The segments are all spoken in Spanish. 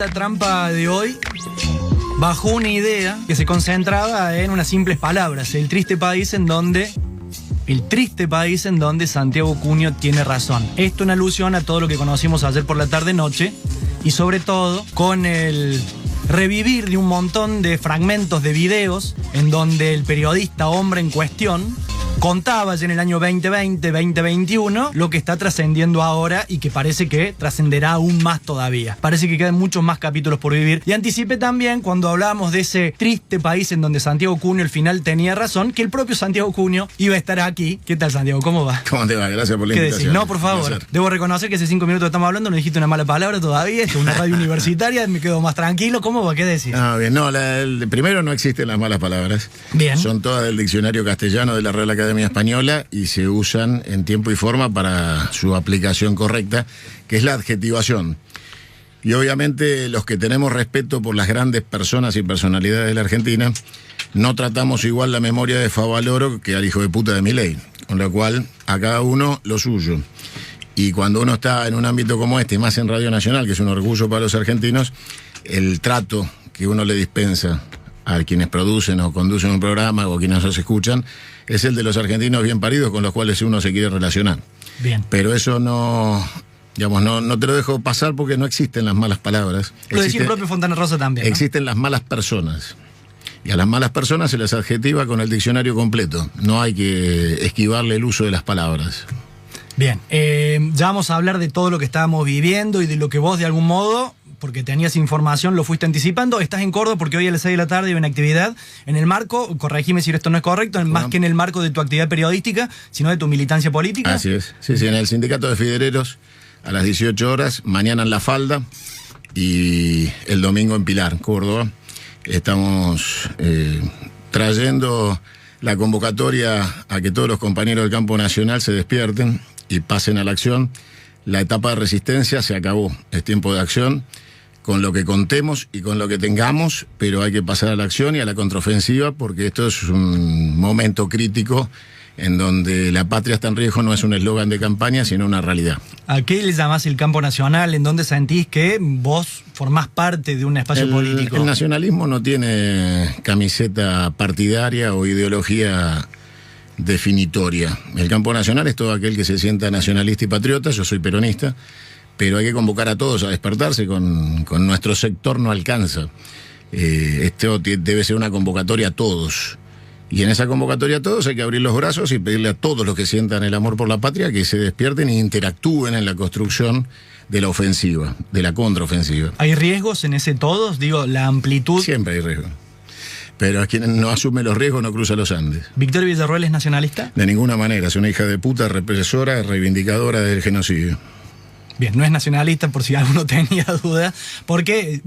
La trampa de hoy bajó una idea que se concentraba en unas simples palabras: el triste país en donde Santiago Cunio tiene razón. Esto en alusión a todo lo que conocimos ayer por la tarde-noche y sobre todo con el revivir de un montón de fragmentos de videos en donde el periodista hombre en cuestión contaba ya en el año 2020, 2021, lo que está trascendiendo ahora y que parece que trascenderá aún más todavía. Parece que quedan muchos más capítulos por vivir. Y anticipé también, cuando hablábamos de ese triste país en donde Santiago Cunio al final tenía razón, que el propio Santiago Cunio iba a estar aquí. ¿Qué tal, Santiago? ¿Cómo va? ¿Cómo te va? Gracias por la invitación. ¿Qué decís? No, por favor. Debo reconocer que hace 5 minutos que estamos hablando no dijiste una mala palabra todavía. Esto es una radio universitaria, me quedo más tranquilo. ¿Cómo va? ¿Qué decís? Bien. No, primero no existen las malas palabras. Bien. Son todas del diccionario castellano de la Real Academia Española y se usan en tiempo y forma para su aplicación correcta, que es la adjetivación. Y obviamente los que tenemos respeto por las grandes personas y personalidades de la Argentina, no tratamos igual la memoria de Favaloro que al hijo de puta de Milei, con lo cual a cada uno lo suyo. Y cuando uno está en un ámbito como este, más en Radio Nacional, que es un orgullo para los argentinos, el trato que uno le dispensa a quienes producen o conducen un programa o quienes nos escuchan, es el de los argentinos bien paridos con los cuales uno se quiere relacionar. Bien. Pero eso no te lo dejo pasar porque no existen las malas palabras. Lo decía el propio Fontana Rosa también, ¿no? Existen las malas personas. Y a las malas personas se les adjetiva con el diccionario completo. No hay que esquivarle el uso de las palabras. Bien, ya vamos a hablar de todo lo que estábamos viviendo y de lo que vos de algún modo, porque tenías información, lo fuiste anticipando. Estás en Córdoba porque hoy a las 6 de la tarde hay una actividad en el marco, corregime si esto no es correcto, más que en el marco de tu actividad periodística, sino de tu militancia política. Así es, sí, en el Sindicato de Fidereros a las 18 horas, mañana en La Falda y el domingo en Pilar, Córdoba. Estamos trayendo la convocatoria a que todos los compañeros del campo nacional se despierten y pasen a la acción. La etapa de resistencia se acabó, es tiempo de acción, con lo que contemos y con lo que tengamos, pero hay que pasar a la acción y a la contraofensiva porque esto es un momento crítico en donde la patria está en riesgo. No es un eslogan de campaña, sino una realidad. ¿A qué le llamás el campo nacional? ¿En dónde sentís que vos formás parte de un espacio político? El nacionalismo no tiene camiseta partidaria o ideología definitoria. El campo nacional es todo aquel que se sienta nacionalista y patriota. Yo soy peronista, pero hay que convocar a todos a despertarse. Con nuestro sector no alcanza. Esto debe ser una convocatoria a todos. Y en esa convocatoria a todos hay que abrir los brazos y pedirle a todos los que sientan el amor por la patria que se despierten e interactúen en la construcción de la ofensiva, de la contraofensiva. ¿Hay riesgos en ese todos? Digo, la amplitud. Siempre hay riesgos. Pero a quien no asume los riesgos no cruza los Andes. ¿Victoria Villarroel es nacionalista? De ninguna manera, es una hija de puta, represora, reivindicadora del genocidio. Bien, no es nacionalista por si alguno tenía duda, porque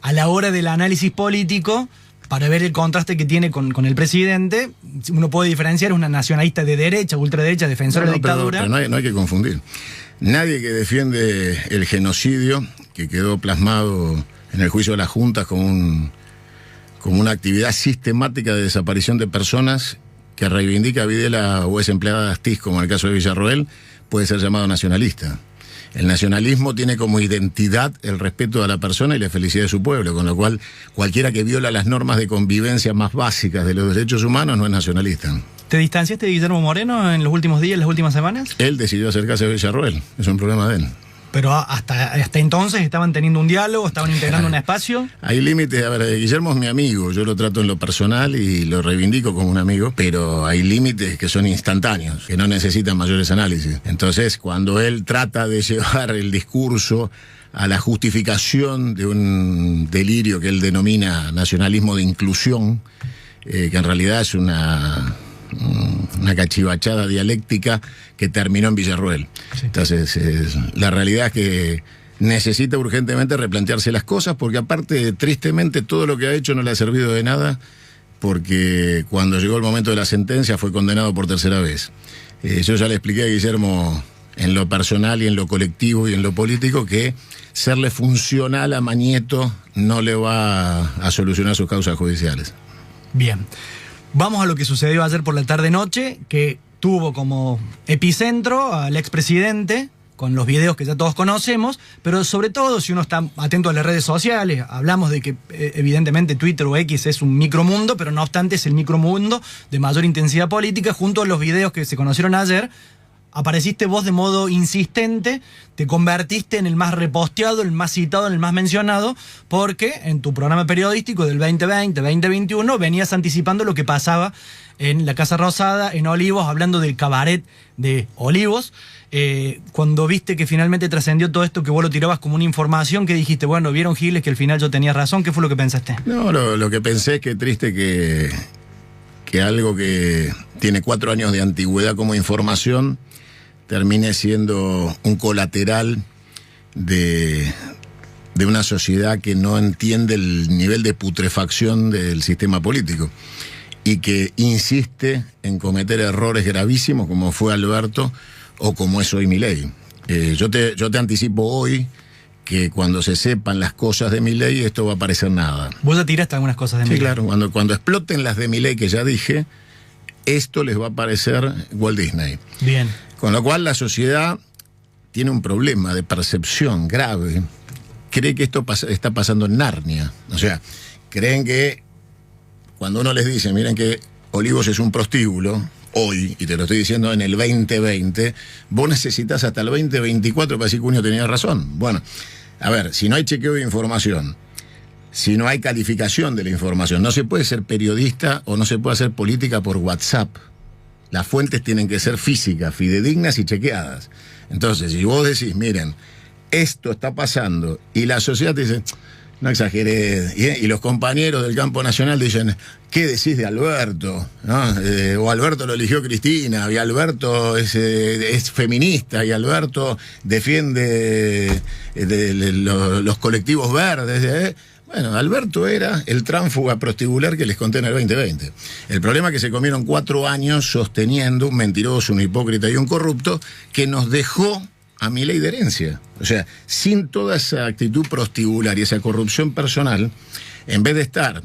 a la hora del análisis político, para ver el contraste que tiene con el presidente, uno puede diferenciar una nacionalista de derecha, ultraderecha, defensora de la dictadura. Pero no hay que confundir. Nadie que defiende el genocidio, que quedó plasmado en el juicio de las juntas como una actividad sistemática de desaparición de personas que reivindica a Videla o es empleada de Astiz, como en el caso de Villarroel, puede ser llamado nacionalista. El nacionalismo tiene como identidad el respeto a la persona y la felicidad de su pueblo, con lo cual cualquiera que viola las normas de convivencia más básicas de los derechos humanos no es nacionalista. ¿Te distanciaste de Guillermo Moreno en los últimos días, en las últimas semanas? Él decidió acercarse a Villarroel, es un problema de él. Pero hasta entonces estaban teniendo un diálogo, estaban integrando un espacio. Hay límites. A ver, Guillermo es mi amigo, yo lo trato en lo personal y lo reivindico como un amigo, pero hay límites que son instantáneos, que no necesitan mayores análisis. Entonces, cuando él trata de llevar el discurso a la justificación de un delirio que él denomina nacionalismo de inclusión, que en realidad es una cachivachada dialéctica que terminó en Villarroel. Sí. Entonces, la realidad es que necesita urgentemente replantearse las cosas, porque aparte, tristemente, todo lo que ha hecho no le ha servido de nada, porque cuando llegó el momento de la sentencia fue condenado por tercera vez. Yo ya le expliqué a Guillermo en lo personal y en lo colectivo y en lo político que serle funcional a Mañeto no le va a solucionar sus causas judiciales. Bien. Vamos a lo que sucedió ayer por la tarde-noche, que tuvo como epicentro al expresidente con los videos que ya todos conocemos, pero sobre todo si uno está atento a las redes sociales, hablamos de que evidentemente Twitter o X es un micromundo, pero no obstante es el micromundo de mayor intensidad política. Junto a los videos que se conocieron ayer, apareciste vos de modo insistente, te convertiste en el más reposteado, el más citado, en el más mencionado, porque en tu programa periodístico del 2020-2021 venías anticipando lo que pasaba en la Casa Rosada, en Olivos, hablando del cabaret de Olivos. Cuando viste que finalmente trascendió todo esto, que vos lo tirabas como una información, que dijiste, bueno, vieron Giles que al final yo tenía razón, ¿qué fue lo que pensaste? No, lo que pensé es que triste que algo que tiene 4 años de antigüedad como información termine siendo un colateral de una sociedad que no entiende el nivel de putrefacción del sistema político y que insiste en cometer errores gravísimos como fue Alberto o como es hoy Milei. Yo te anticipo hoy que cuando se sepan las cosas de Milei esto va a parecer nada. Vos ya tiraste algunas cosas de Milei. Sí, claro, cuando exploten las de Milei que ya dije, esto les va a parecer Walt Disney. Bien. Con lo cual la sociedad tiene un problema de percepción grave. Cree que esto está pasando en Narnia. O sea, creen que cuando uno les dice, miren que Olivos es un prostíbulo, hoy, y te lo estoy diciendo en el 2020, vos necesitas hasta el 2024 para decir que uno tenía razón. Bueno, a ver, si no hay chequeo de información, si no hay calificación de la información, no se puede ser periodista o no se puede hacer política por WhatsApp. Las fuentes tienen que ser físicas, fidedignas y chequeadas. Entonces, si vos decís, miren, esto está pasando, y la sociedad te dice, no exageré, y los compañeros del campo nacional dicen, ¿qué decís de Alberto? ¿No? O Alberto lo eligió Cristina, y Alberto es feminista, y Alberto defiende los colectivos verdes. Bueno, Alberto era el tránsfuga prostibular que les conté en el 2020. El problema es que se comieron 4 años sosteniendo un mentiroso, un hipócrita y un corrupto que nos dejó a Milei de herencia. O sea, sin toda esa actitud prostibular y esa corrupción personal, en vez de estar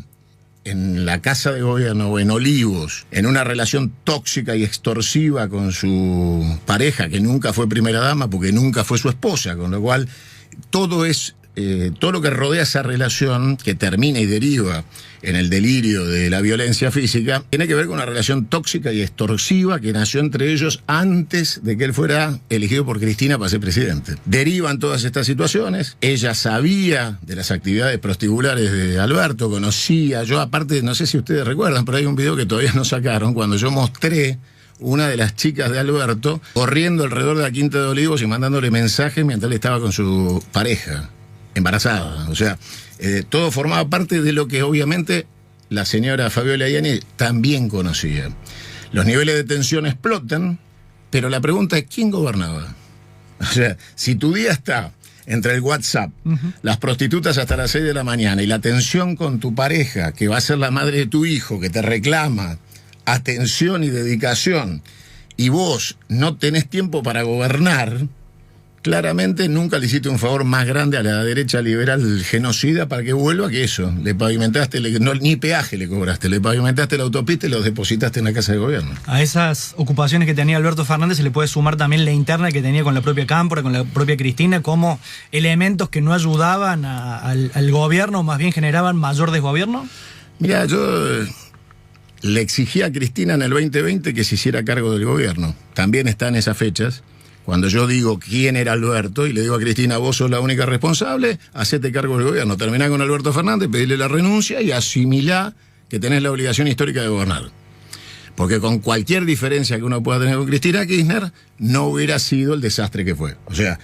en la casa de gobierno o en Olivos, en una relación tóxica y extorsiva con su pareja, que nunca fue primera dama porque nunca fue su esposa, con lo cual todo lo que rodea esa relación, que termina y deriva en el delirio de la violencia física, tiene que ver con una relación tóxica y extorsiva que nació entre ellos antes de que él fuera elegido por Cristina para ser presidente. Derivan todas estas situaciones. Ella sabía de las actividades prostibulares de Alberto, conocía. Yo, aparte, no sé si ustedes recuerdan, pero hay un video que todavía no sacaron, cuando yo mostré una de las chicas de Alberto corriendo alrededor de la Quinta de Olivos y mandándole mensajes mientras él estaba con su pareja embarazada. O sea, todo formaba parte de lo que obviamente la señora Fabiola Ianni también conocía. Los niveles de tensión explotan, pero la pregunta es, ¿quién gobernaba? O sea, si tu día está entre el WhatsApp, las prostitutas hasta las 6 de la mañana y la tensión con tu pareja, que va a ser la madre de tu hijo, que te reclama atención y dedicación, y vos no tenés tiempo para gobernar, claramente nunca le hiciste un favor más grande a la derecha liberal genocida para que vuelva que eso. Le pavimentaste, ni peaje le cobraste, le pavimentaste la autopista y los depositaste en la casa de gobierno. A esas ocupaciones que tenía Alberto Fernández se le puede sumar también la interna que tenía con la propia Cámpora, con la propia Cristina, como elementos que no ayudaban al gobierno, más bien generaban mayor desgobierno. Mira, yo le exigí a Cristina en el 2020 que se hiciera cargo del gobierno. También está en esas fechas. Cuando yo digo quién era Alberto y le digo a Cristina, vos sos la única responsable, hacete cargo del gobierno. Terminá con Alberto Fernández, pedirle la renuncia y asimilá que tenés la obligación histórica de gobernar. Porque con cualquier diferencia que uno pueda tener con Cristina Kirchner, no hubiera sido el desastre que fue. O sea,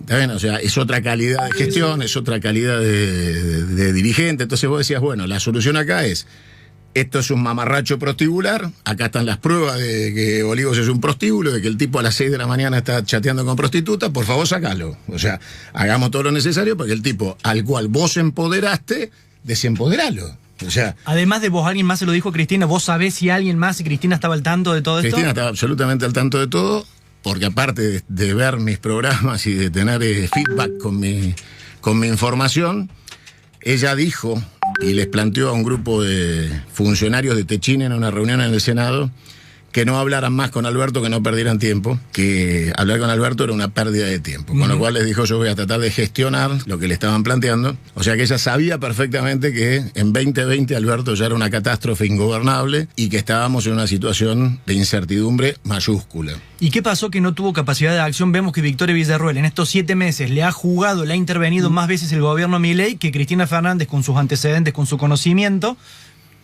¿está bien? O sea, es otra calidad de gestión, es otra calidad de dirigente. Entonces vos decías, bueno, la solución acá es, esto es un mamarracho prostibular, acá están las pruebas de que Olivos es un prostíbulo, de que el tipo a las 6 de la mañana está chateando con prostitutas, por favor sacalo. O sea, hagamos todo lo necesario para que el tipo al cual vos empoderaste, desempoderalo. O sea, además de vos, alguien más se lo dijo a Cristina, ¿vos sabés si alguien más, si Cristina estaba al tanto de todo esto? Cristina estaba absolutamente al tanto de todo, porque aparte de ver mis programas y de tener feedback con mi información, ella dijo y les planteó a un grupo de funcionarios de Techín en una reunión en el Senado que no hablaran más con Alberto, que no perdieran tiempo, que hablar con Alberto era una pérdida de tiempo. Con lo cual les dijo, yo voy a tratar de gestionar lo que le estaban planteando. O sea que ella sabía perfectamente que en 2020 Alberto ya era una catástrofe ingobernable y que estábamos en una situación de incertidumbre mayúscula. ¿Y qué pasó que no tuvo capacidad de acción? Vemos que Victoria Villarruel en estos 7 meses le ha jugado, le ha intervenido más veces el gobierno Milei que Cristina Fernández con sus antecedentes, con su conocimiento.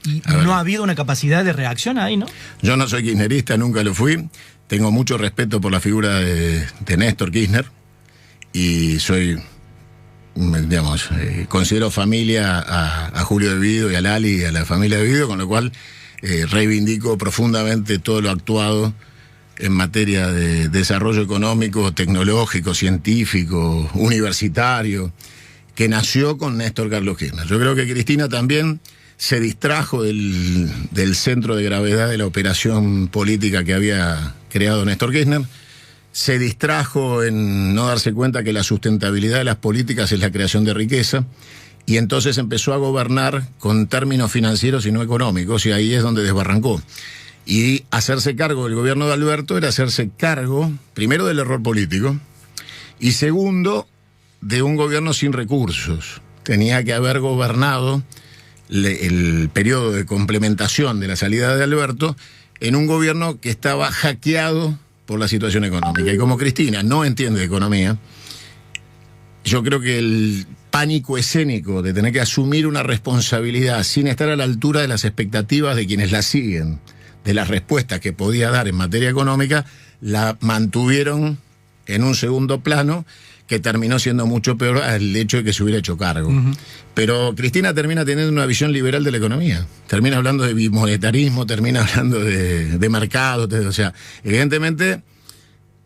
Y no ha habido una capacidad de reacción ahí, ¿no? Yo no soy kirchnerista, nunca lo fui. Tengo mucho respeto por la figura de Néstor Kirchner y soy, digamos, considero familia a Julio de Vido y a Lali y a la familia de Vido, con lo cual reivindico profundamente todo lo actuado en materia de desarrollo económico, tecnológico, científico, universitario, que nació con Néstor Carlos Kirchner. Yo creo que Cristina también se distrajo del centro de gravedad de la operación política que había creado Néstor Kirchner, se distrajo en no darse cuenta que la sustentabilidad de las políticas es la creación de riqueza, y entonces empezó a gobernar con términos financieros y no económicos, y ahí es donde desbarrancó. Y hacerse cargo del gobierno de Alberto era hacerse cargo, primero, del error político, y segundo, de un gobierno sin recursos. Tenía que haber gobernado el periodo de complementación de la salida de Alberto en un gobierno que estaba hackeado por la situación económica. Y como Cristina no entiende de economía, yo creo que el pánico escénico de tener que asumir una responsabilidad sin estar a la altura de las expectativas de quienes la siguen, de las respuestas que podía dar en materia económica, la mantuvieron en un segundo plano, que terminó siendo mucho peor el hecho de que se hubiera hecho cargo. Pero Cristina termina teniendo una visión liberal de la economía. Termina hablando de bimonetarismo, termina hablando de mercado. O sea, evidentemente,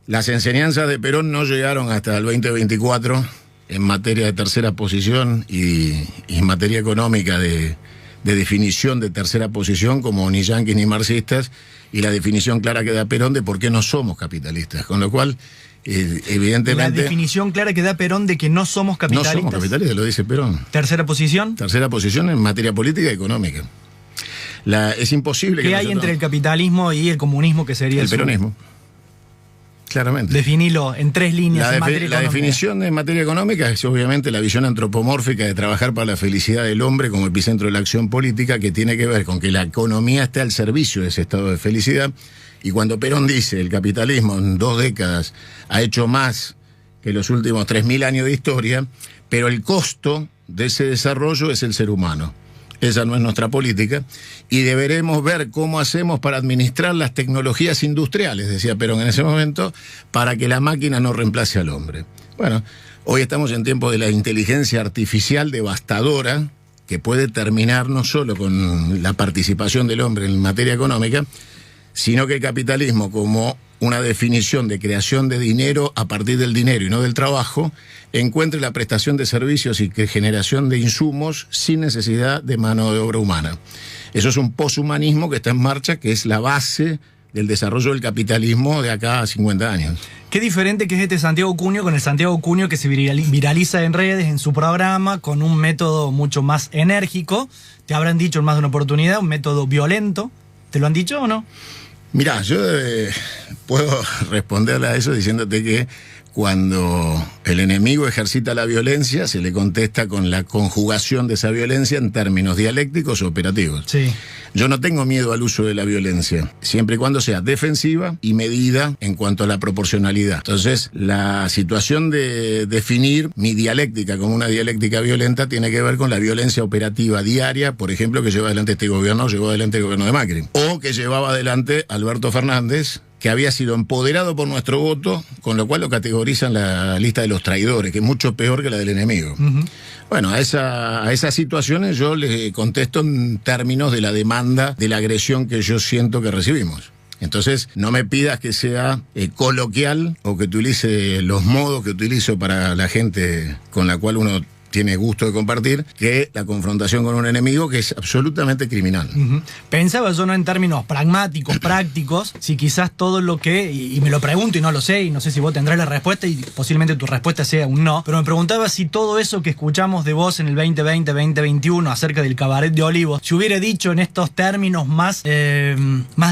las enseñanzas de Perón no llegaron hasta el 2024 en materia de tercera posición y en materia económica de definición de tercera posición, como ni yanquis ni marxistas, y la definición clara que da Perón de por qué no somos capitalistas. Con lo cual, evidentemente... La definición clara que da Perón de que no somos capitalistas. No somos capitalistas, lo dice Perón. ¿Tercera posición? Tercera posición en materia política y económica. Es imposible que... ¿Qué hay entre el capitalismo y el comunismo, que sería el peronismo? Claramente. Definilo en 3 líneas en materia económica. La definición en materia económica es obviamente la visión antropomórfica de trabajar para la felicidad del hombre como epicentro de la acción política, que tiene que ver con que la economía esté al servicio de ese estado de felicidad. Y cuando Perón dice el capitalismo en 2 décadas ha hecho más que los últimos 3.000 años de historia, pero el costo de ese desarrollo es el ser humano. Esa no es nuestra política, y deberemos ver cómo hacemos para administrar las tecnologías industriales, decía Perón en ese momento, para que la máquina no reemplace al hombre. Bueno, hoy estamos en tiempos de la inteligencia artificial devastadora, que puede terminar no solo con la participación del hombre en materia económica, sino que el capitalismo, como una definición de creación de dinero a partir del dinero y no del trabajo, encuentre la prestación de servicios y generación de insumos sin necesidad de mano de obra humana. Eso es un poshumanismo que está en marcha, que es la base del desarrollo del capitalismo de acá a 50 años. Qué diferente que es este Santiago Cuño con el Santiago Cuño que se viraliza en redes, en su programa, con un método mucho más enérgico. Te habrán dicho en más de una oportunidad, un método violento. ¿Te lo han dicho o no? Mirá, yo puedo responderle a eso diciéndote que cuando el enemigo ejercita la violencia, se le contesta con la conjugación de esa violencia en términos dialécticos o operativos. Sí. Yo no tengo miedo al uso de la violencia, siempre y cuando sea defensiva y medida en cuanto a la proporcionalidad. Entonces, la situación de definir mi dialéctica como una dialéctica violenta tiene que ver con la violencia operativa diaria, por ejemplo, que lleva adelante este gobierno, o llevó adelante el gobierno de Macri, o que llevaba adelante Alberto Fernández, que había sido empoderado por nuestro voto, con lo cual lo categorizan la lista de los traidores, que es mucho peor que la del enemigo. Bueno, a esas situaciones yo les contesto en términos de la demanda de la agresión que yo siento que recibimos. Entonces, no me pidas que sea coloquial o que utilice los modos que utilizo para la gente con la cual uno tiene gusto de compartir, que la confrontación con un enemigo que es absolutamente criminal. Pensaba yo no en términos pragmáticos, prácticos, si quizás todo lo que, y me lo pregunto y no lo sé, y no sé si vos tendrás la respuesta, y posiblemente tu respuesta sea un no, pero me preguntaba si todo eso que escuchamos de vos en el 2020, 2021 acerca del cabaret de Olivos, se hubiera dicho en estos términos más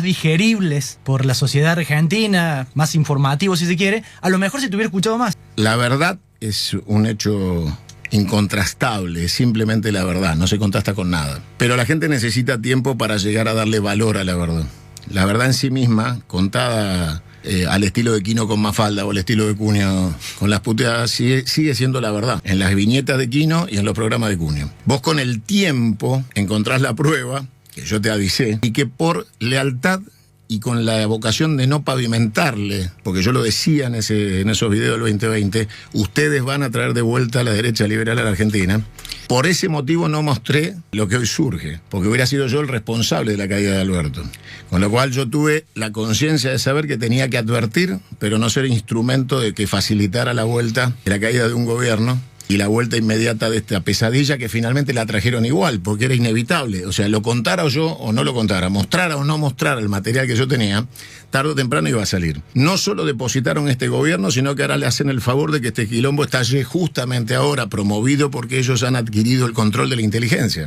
digeribles por la sociedad argentina, más informativos si se quiere, a lo mejor se te hubiera escuchado más. La verdad es un hecho incontrastable, es simplemente la verdad, no se contrasta con nada. Pero la gente necesita tiempo para llegar a darle valor a la verdad. La verdad en sí misma, contada al estilo de Quino con Mafalda o al estilo de Cunio con las puteadas, sigue siendo la verdad. En las viñetas de Quino y en los programas de Cunio. Vos con el tiempo encontrás la prueba, que yo te avisé, y que por lealtad y con la vocación de no pavimentarle, porque yo lo decía en esos videos del 2020, ustedes van a traer de vuelta a la derecha liberal a la Argentina. Por ese motivo no mostré lo que hoy surge, porque hubiera sido yo el responsable de la caída de Alberto. Con lo cual yo tuve la conciencia de saber que tenía que advertir, pero no ser instrumento de que facilitara la vuelta de la caída de un gobierno y la vuelta inmediata de esta pesadilla que finalmente la trajeron igual, porque era inevitable. O sea, lo contara yo o no lo contara, mostrara o no mostrara el material que yo tenía, tarde o temprano iba a salir. No solo depositaron este gobierno, sino que ahora le hacen el favor de que este quilombo estalle justamente ahora, promovido porque ellos han adquirido el control de la inteligencia.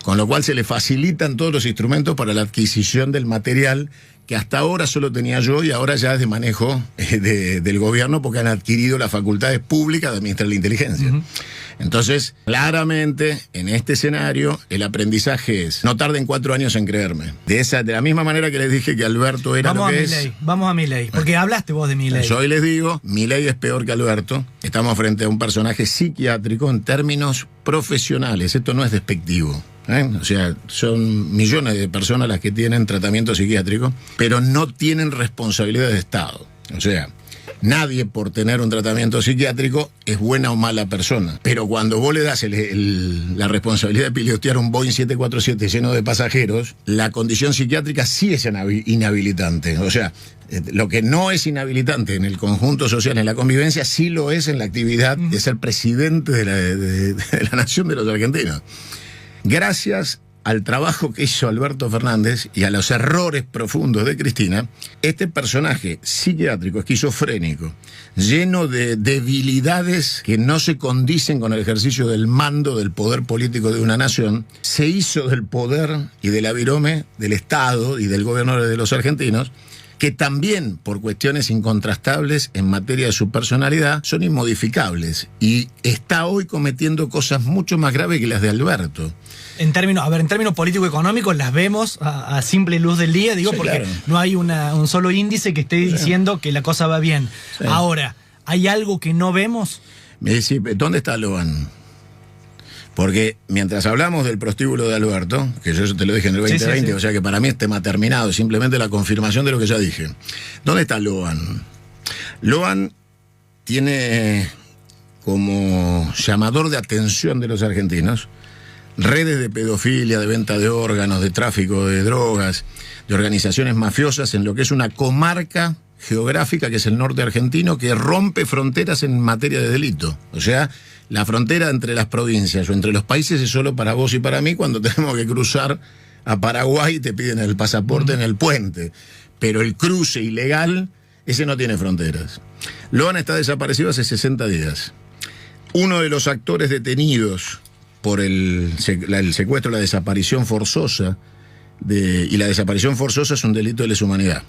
Con lo cual se le facilitan todos los instrumentos para la adquisición del material que hasta ahora solo tenía yo y ahora ya es de manejo del gobierno porque han adquirido las facultades públicas de administrar la inteligencia. Entonces, claramente, en este escenario, el aprendizaje es, no tarden 4 años en creerme. De la misma manera que les dije que Alberto era lo que es. Vamos a Milei, porque hablaste vos de Milei. Yo hoy les digo, Milei es peor que Alberto. Estamos frente a un personaje psiquiátrico en términos profesionales. Esto no es despectivo. O sea, son millones de personas las que tienen tratamiento psiquiátrico, pero no tienen responsabilidad de Estado. O sea, nadie por tener un tratamiento psiquiátrico es buena o mala persona. Pero cuando vos le das la responsabilidad de pilotear un Boeing 747 lleno de pasajeros, la condición psiquiátrica sí es inhabilitante. O sea, lo que no es inhabilitante en el conjunto social, en la convivencia, sí lo es en la actividad de ser presidente de la nación de los argentinos. Gracias al trabajo que hizo Alberto Fernández y a los errores profundos de Cristina, este personaje psiquiátrico, esquizofrénico, lleno de debilidades que no se condicen con el ejercicio del mando del poder político de una nación, se hizo del poder y de la virome del Estado y del gobierno de los argentinos, que también, por cuestiones incontrastables en materia de su personalidad, son inmodificables. Y está hoy cometiendo cosas mucho más graves que las de Alberto. En términos político-económicos las vemos a simple luz del día, digo, sí, porque claro, no hay un solo índice que esté diciendo que la cosa va bien. Sí. Ahora, ¿hay algo que no vemos? Me dice, ¿dónde está Loan? Porque mientras hablamos del prostíbulo de Alberto, que yo te lo dije en el 2020, sí. O sea que para mí es tema terminado, simplemente la confirmación de lo que ya dije. ¿Dónde está Loan? Loan tiene como llamador de atención de los argentinos redes de pedofilia, de venta de órganos, de tráfico de drogas, de organizaciones mafiosas en lo que es una comarca geográfica que es el norte argentino, que rompe fronteras en materia de delito. O sea, la frontera entre las provincias o entre los países es solo para vos y para mí cuando tenemos que cruzar a Paraguay y te piden el pasaporte en el puente. Pero el cruce ilegal, ese no tiene fronteras. Loan está desaparecido hace 60 días. Uno de los actores detenidos por el secuestro, la desaparición forzosa, y la desaparición forzosa es un delito de lesa humanidad.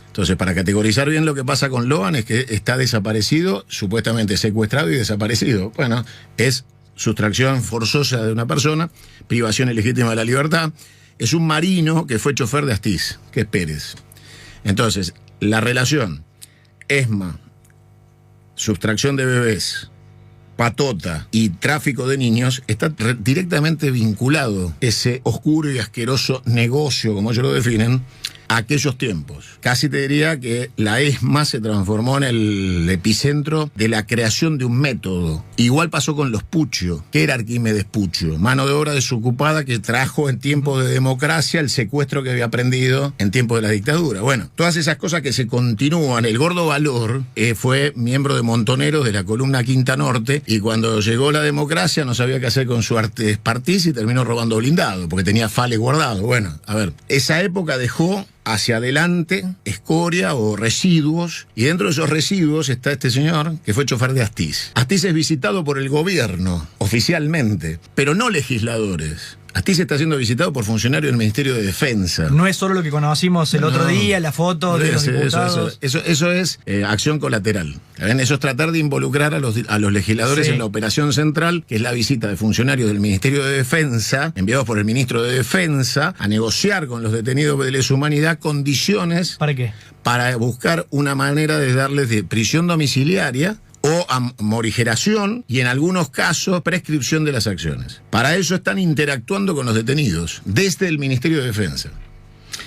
Entonces, para categorizar bien lo que pasa con Loan es que está desaparecido, supuestamente secuestrado y desaparecido. Bueno, es sustracción forzosa de una persona, privación ilegítima de la libertad. Es un marino que fue chofer de Astiz, que es Pérez. Entonces, la relación ESMA, sustracción de bebés, patota y tráfico de niños está directamente vinculado ese oscuro y asqueroso negocio, como ellos lo definen, aquellos tiempos. Casi te diría que la ESMA se transformó en el epicentro de la creación de un método. Igual pasó con los Puccio. ¿Qué era Arquímedes Puccio? Mano de obra desocupada que trajo en tiempos de democracia el secuestro que había aprendido en tiempos de la dictadura. Bueno, todas esas cosas que se continúan. El Gordo Valor fue miembro de Montoneros de la columna Quinta Norte, y cuando llegó la democracia no sabía qué hacer con su arte Partis y terminó robando blindado, porque tenía fales guardado. Bueno, a ver, esa época dejó hacia adelante escoria o residuos, y dentro de esos residuos está este señor que fue chofer de Astiz. Astiz es visitado por el gobierno oficialmente, pero no legisladores. Astiz está siendo visitado por funcionarios del Ministerio de Defensa. No es solo lo que conocimos el otro día, la foto de los diputados. Eso es acción colateral. ¿Ven? Eso es tratar de involucrar a los legisladores en la operación central, que es la visita de funcionarios del Ministerio de Defensa, enviados por el ministro de Defensa, a negociar con los detenidos de lesa humanidad condiciones. ¿Para qué? Para buscar una manera de darles de prisión domiciliaria o morigeración, y en algunos casos prescripción de las acciones. Para eso están interactuando con los detenidos desde el Ministerio de Defensa.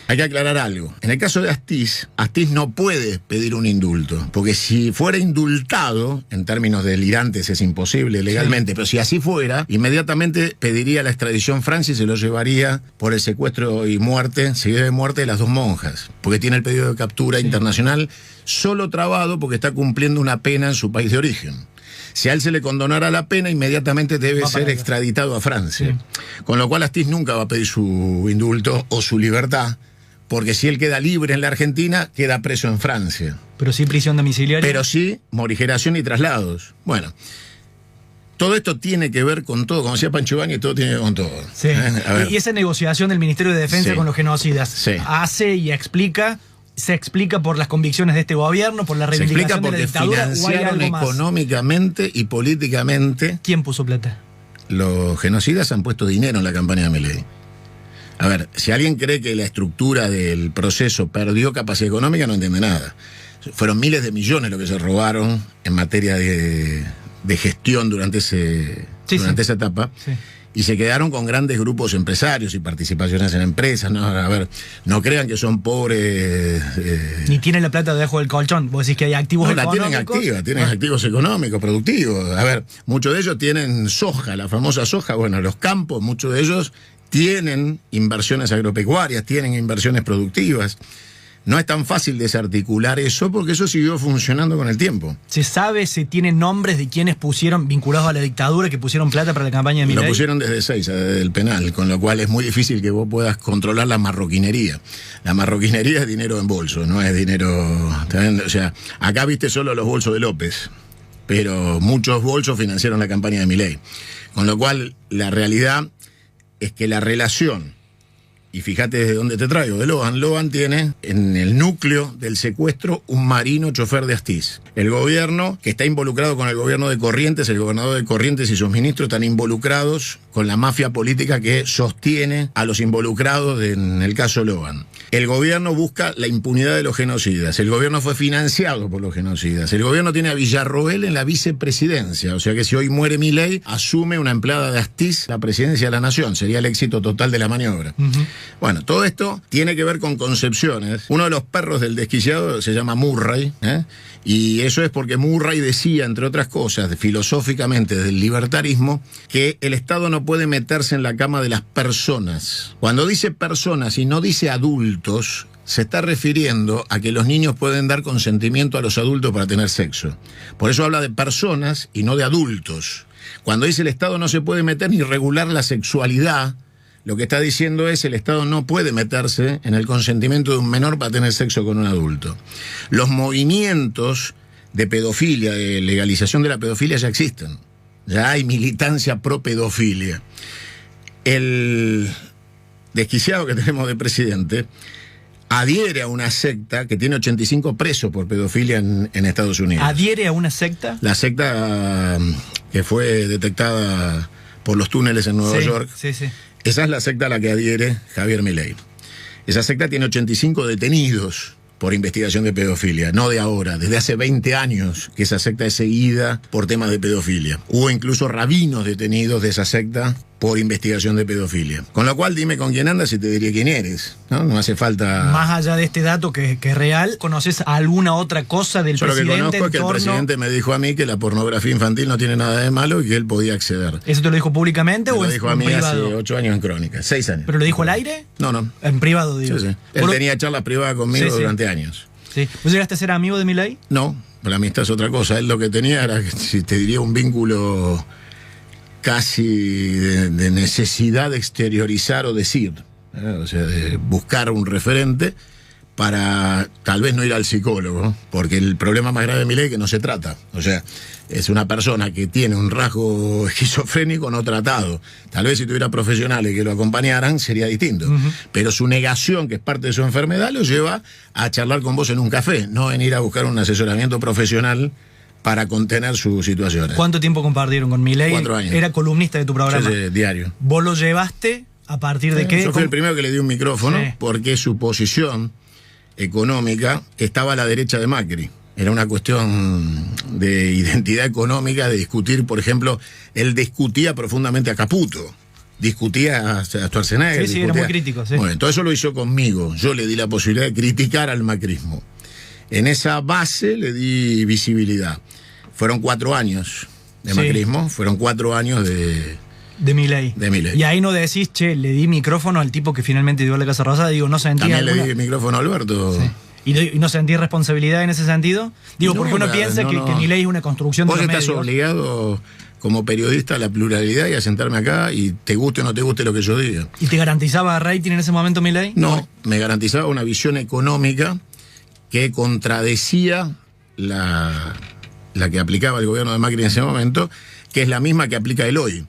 Hay que aclarar algo. En el caso de Astiz no puede pedir un indulto, porque si fuera indultado, en términos delirantes es imposible legalmente, pero si así fuera, inmediatamente pediría la extradición Francia y se lo llevaría por el secuestro y muerte, seguido de muerte de las dos monjas, porque tiene el pedido de captura internacional solo trabado porque está cumpliendo una pena en su país de origen. Si a él se le condonara la pena, inmediatamente debe ser extraditado a Francia. Sí. Con lo cual Astiz nunca va a pedir su indulto o su libertad, porque si él queda libre en la Argentina, queda preso en Francia. Pero sí prisión domiciliaria. Pero sí morigeración y traslados. Bueno, todo esto tiene que ver con todo, como decía Pancho Ibáñez, todo tiene que ver con todo. Sí. Y esa negociación del Ministerio de Defensa con los genocidas hace y explica... ¿Se explica por las convicciones de este gobierno, por la reivindicación de la dictadura? Se explica porque financiaron económicamente y políticamente. ¿Quién puso plata? Los genocidas han puesto dinero en la campaña de Milei. A ver, si alguien cree que la estructura del proceso perdió capacidad económica, no entiende nada. Fueron miles de millones lo que se robaron en materia de gestión durante esa etapa. Sí. Y se quedaron con grandes grupos empresarios y participaciones en empresas. No, a ver, no crean que son pobres. Ni tienen la plata debajo del colchón. Vos decís que hay activos económicos. No, la tienen activa, tienen activos económicos, productivos. A ver, muchos de ellos tienen soja, la famosa soja. Bueno, los campos, muchos de ellos tienen inversiones agropecuarias, tienen inversiones productivas. No es tan fácil desarticular eso, porque eso siguió funcionando con el tiempo. ¿Se tienen nombres de quienes pusieron, vinculados a la dictadura, que pusieron plata para la campaña de Milei? Lo pusieron desde Ezeiza, desde el penal, con lo cual es muy difícil que vos puedas controlar la marroquinería. La marroquinería es dinero en bolso, no es dinero... O sea, acá viste solo los bolsos de López, pero muchos bolsos financiaron la campaña de Milei. Con lo cual, la realidad es que la relación... Y fíjate de dónde te traigo, de Logan. Logan tiene en el núcleo del secuestro un marino chofer de Astiz. El gobierno, que está involucrado con el gobierno de Corrientes, el gobernador de Corrientes y sus ministros están involucrados con la mafia política que sostiene a los involucrados en el caso Logan. El gobierno busca la impunidad de los genocidas. El gobierno fue financiado por los genocidas. El gobierno tiene a Villarroel en la vicepresidencia. O sea que si hoy muere Milei, asume una empleada de Astiz la presidencia de la nación. Sería el éxito total de la maniobra. Bueno, todo esto tiene que ver con concepciones. Uno de los perros del desquiciado se llama Murray, y eso es porque Murray decía, entre otras cosas, filosóficamente del libertarismo, que el Estado no puede meterse en la cama de las personas. Cuando dice personas y no dice adultos, se está refiriendo a que los niños pueden dar consentimiento a los adultos para tener sexo. Por eso habla de personas y no de adultos. Cuando dice el Estado no se puede meter ni regular la sexualidad, lo que está diciendo es el Estado no puede meterse en el consentimiento de un menor para tener sexo con un adulto. Los movimientos de pedofilia, de legalización de la pedofilia ya existen. Ya hay militancia pro pedofilia. El desquiciado que tenemos de presidente adhiere a una secta que tiene 85 presos por pedofilia en Estados Unidos. ¿Adhiere a una secta? La secta que fue detectada por los túneles en Nueva York. Sí. Esa es la secta a la que adhiere Javier Milei. Esa secta tiene 85 detenidos por investigación de pedofilia, no de ahora, desde hace 20 años que esa secta es seguida por temas de pedofilia. Hubo incluso rabinos detenidos de esa secta por investigación de pedofilia. Con lo cual, dime con quién andas y te diré quién eres, ¿no? No hace falta... Más allá de este dato que es real, ¿conoces alguna otra cosa del presidente? Yo lo que conozco es que el presidente me dijo a mí que la pornografía infantil no tiene nada de malo y que él podía acceder. ¿Eso te lo dijo públicamente o en privado? Lo dijo a mí hace 8 años en Crónica, 6 años. ¿Pero lo dijo al aire? No. En privado, digo. Sí. Él tenía charlas privadas conmigo durante años. Sí. ¿Vos llegaste a ser amigo de Milei? No, la amistad es otra cosa. Él lo que tenía era, si te diría, un vínculo casi de necesidad de exteriorizar o decir, o sea, de buscar un referente para tal vez no ir al psicólogo, porque el problema más grave de Milei es que no se trata. O sea, es una persona que tiene un rasgo esquizofrénico no tratado. Tal vez si tuviera profesionales que lo acompañaran sería distinto. Pero su negación, que es parte de su enfermedad, lo lleva a charlar con vos en un café, no en ir a buscar un asesoramiento profesional para contener sus situaciones. ¿Cuánto tiempo compartieron con Milei? 4 años. Era columnista de tu programa. Sí, diario. ¿Vos lo llevaste a partir de qué? Yo fui el primero que le di un micrófono porque su posición económica estaba a la derecha de Macri. Era una cuestión de identidad económica, de discutir, por ejemplo, él discutía profundamente a Caputo, discutía a Schwarzenegger. Sí, era muy crítico. Sí. Bueno, todo eso lo hizo conmigo. Yo le di la posibilidad de criticar al macrismo. En esa base le di visibilidad. Fueron 4 años de macrismo, fueron 4 años de Milei. Y ahí no decís, che, le di micrófono al tipo que finalmente dio a la Casa Rosada. Digo, no sentí También le di el micrófono a Alberto. Sí. ¿Y no sentí responsabilidad en ese sentido? Digo, porque uno piensa que Milei es una construcción de los medios. Vos estás obligado como periodista a la pluralidad y a sentarme acá y te guste o no te guste lo que yo diga. ¿Y te garantizaba rating en ese momento Milei? No, me garantizaba una visión económica que contradecía la que aplicaba el gobierno de Macri en ese momento, que es la misma que aplica él hoy.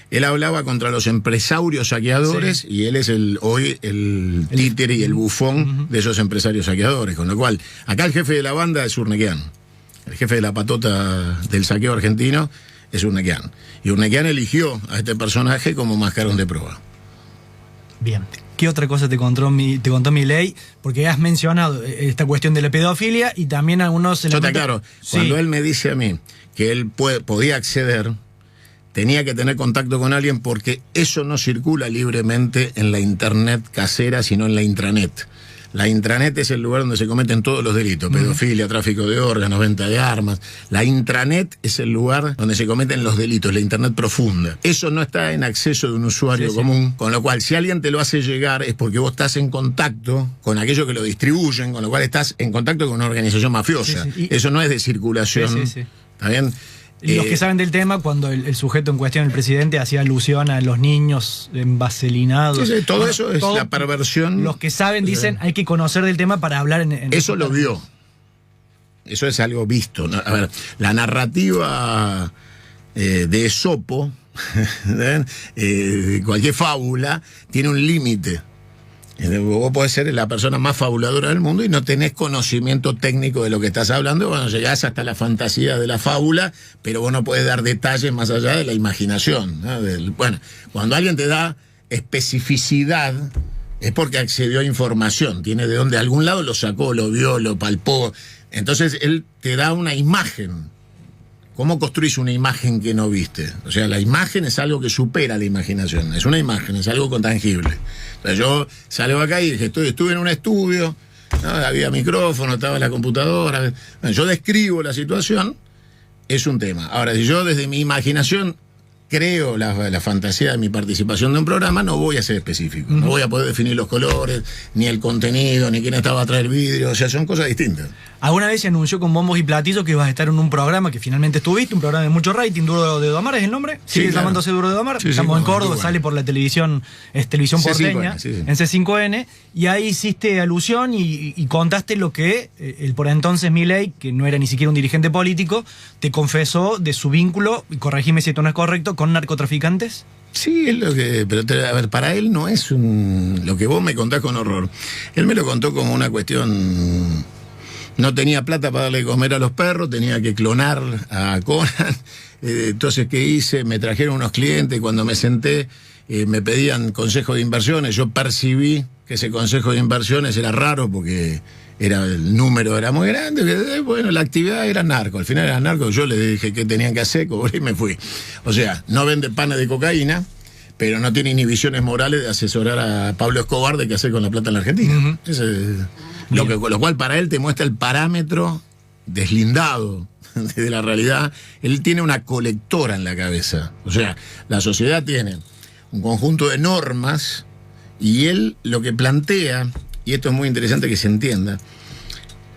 Él hablaba contra los empresarios saqueadores y él es hoy el títere y el bufón de esos empresarios saqueadores. Con lo cual, acá el jefe de la banda es Urnequian. El jefe de la patota del saqueo argentino es Urnequian. Y Urnequian eligió a este personaje como mascarón de prueba. Bien. ¿Qué otra cosa te contó Milei? Porque has mencionado esta cuestión de la pedofilia y también algunos... Yo te aclaro, cuando él me dice a mí que él podía acceder, tenía que tener contacto con alguien porque eso no circula libremente en la internet casera, sino en la intranet. La intranet es el lugar donde se cometen todos los delitos, pedofilia, tráfico de órganos, venta de armas. La intranet es el lugar donde se cometen los delitos, la internet profunda. Eso no está en acceso de un usuario común, con lo cual si alguien te lo hace llegar es porque vos estás en contacto con aquellos que lo distribuyen, con lo cual estás en contacto con una organización mafiosa. Eso no es de circulación. ¿Está bien? Los que saben del tema, cuando el sujeto en cuestión, el presidente, hacía alusión a los niños envaselinados. Sí, todo eso es la perversión. Los que saben dicen, hay que conocer del tema para hablar en eso lo vio. Eso es algo visto. A ver, la narrativa de Esopo, cualquier fábula, tiene un límite. Vos podés ser la persona más fabuladora del mundo y no tenés conocimiento técnico de lo que estás hablando. Bueno, llegás hasta la fantasía de la fábula, pero vos no podés dar detalles más allá de la imaginación, ¿no? Bueno, cuando alguien te da especificidad es porque accedió a información, tiene de dónde, de algún lado lo sacó, lo vio, lo palpó. Entonces él te da una imagen. ¿Cómo construís una imagen que no viste? O sea, la imagen es algo que supera la imaginación. Es una imagen, es algo tangible. O sea, yo salgo acá y dije, estuve en un estudio, ¿no? Había micrófono, estaba la computadora. Bueno, yo describo la situación, es un tema. Ahora, si yo desde mi imaginación creo la fantasía de mi participación de un programa, no voy a ser específico. No voy a poder definir los colores, ni el contenido, ni quién estaba atrás del vidrio. O sea, son cosas distintas. Alguna vez se anunció con bombos y platillos que ibas a estar en un programa que finalmente estuviste, un programa de mucho rating, Duro de Domar, ¿es el nombre? Sí, ¿Sigue llamándose Duro de Domar? Estamos en Córdoba, sale por la televisión, televisión porteña, en C5N, y ahí hiciste alusión y contaste lo que el por entonces Milei, que no era ni siquiera un dirigente político, te confesó de su vínculo, y corregime si esto no es correcto, con narcotraficantes. Sí, es lo que. Pero a ver, para él no es lo que vos me contás con horror. Él me lo contó como una cuestión. No tenía plata para darle de comer a los perros, tenía que clonar a Conan. Entonces, ¿qué hice? Me trajeron unos clientes, cuando me senté, me pedían consejo de inversiones. Yo percibí que ese consejo de inversiones era raro porque el número era muy grande. Bueno, la actividad era narco. Al final era narco. Yo le dije qué tenían que hacer, cobré y me fui. O sea, no vende panes de cocaína, pero no tiene inhibiciones morales de asesorar a Pablo Escobar de qué hacer con la plata en la Argentina. Lo cual para él te muestra el parámetro deslindado de la realidad. Él tiene una colectora en la cabeza. O sea, la sociedad tiene un conjunto de normas y él lo que plantea, y esto es muy interesante que se entienda,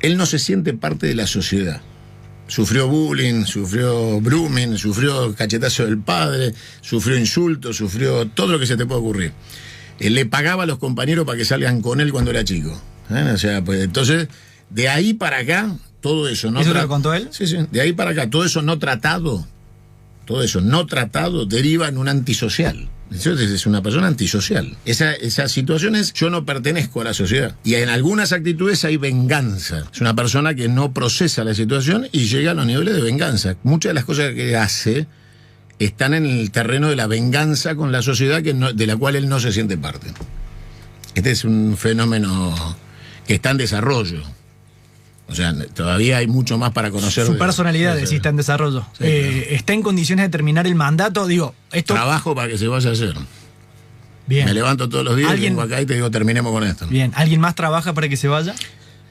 él no se siente parte de la sociedad. Sufrió bullying, sufrió grooming, sufrió cachetazo del padre, sufrió insultos, sufrió todo lo que se te puede ocurrir. Él le pagaba a los compañeros para que salgan con él cuando era chico. O sea, pues entonces, de ahí para acá, todo eso no... ¿Eso lo contó él? Sí, de ahí para acá, todo eso no tratado deriva en un antisocial. Entonces es una persona antisocial. Esas situaciones, yo no pertenezco a la sociedad. Y en algunas actitudes hay venganza. Es una persona que no procesa la situación y llega a los niveles de venganza. Muchas de las cosas que hace están en el terreno de la venganza con la sociedad de la cual él no se siente parte. Este es un fenómeno que está en desarrollo. O sea, todavía hay mucho más para conocer. Su personalidad, sí, está en desarrollo. Sí, claro. ¿Está en condiciones de terminar el mandato? Digo, esto... Trabajo para que se vaya a hacer. Bien. Me levanto todos los días, vengo acá y te digo, terminemos con esto. Bien. ¿Alguien más trabaja para que se vaya?